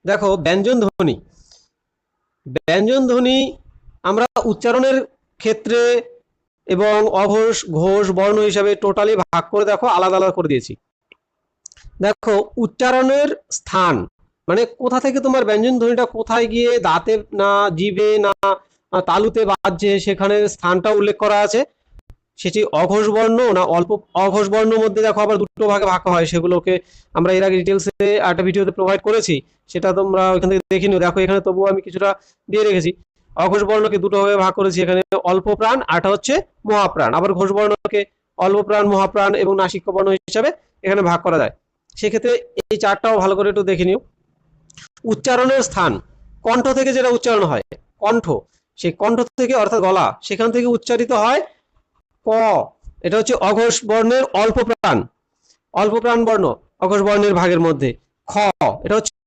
দেখো ব্যঞ্জন ধ্বনি, ব্যঞ্জন ধ্বনি আমরা উচ্চারণের ক্ষেত্রে এবং অঘোষ ঘোষ বর্ণ হিসাবে টোটালি ভাগ করে দেখো আলাদা আলাদা করে দিয়েছি। দেখো উচ্চারণের স্থান মানে কোথা থেকে তোমার ব্যঞ্জন ধ্বনিটা কোথায় গিয়ে দাঁতে না জিভে না তালুতে বাজছে সেখানে স্থানটা উল্লেখ করা আছে। সেটি অঘোষ বর্ণ না অল্প অঘোষ বর্ণের মধ্যে দেখো আবার দুটো ভাগে ভাগ হয়, সেগুলোকে আমরা এর আগে ডিটেলসে একটা ভিডিওতে প্রোভাইড করেছি, সেটা তোমরা ওইখান থেকে দেখে নিও। দেখো এখানে তবুও আমি কিছুটা দিয়ে রেখেছি। অঘোষ বর্ণকে দুটো ভাগে ভাগ করেছি, এখানে অল্প প্রাণ আরটা হচ্ছে মহাপ্রাণ। আবার ঘোষ বর্ণকে অল্প প্রাণ মহাপ্রাণ এবং নাসিক্য বর্ণ হিসাবে এখানে ভাগ করা যায়। সেক্ষেত্রে এই চারটাও ভালো করে একটু দেখে নিও। উচ্চারণের স্থান কণ্ঠ থেকে যেটা উচ্চারণ হয়, কণ্ঠ, সেই কণ্ঠ থেকে অর্থাৎ গলা, সেখান থেকে উচ্চারিত হয় ক। এটা হচ্ছে অঘোষ বর্ণের অল্প প্রাণ, অল্প প্রাণ বর্ণ অঘোষ বর্ণের ভাগের মধ্যে। খ, এটা হচ্ছে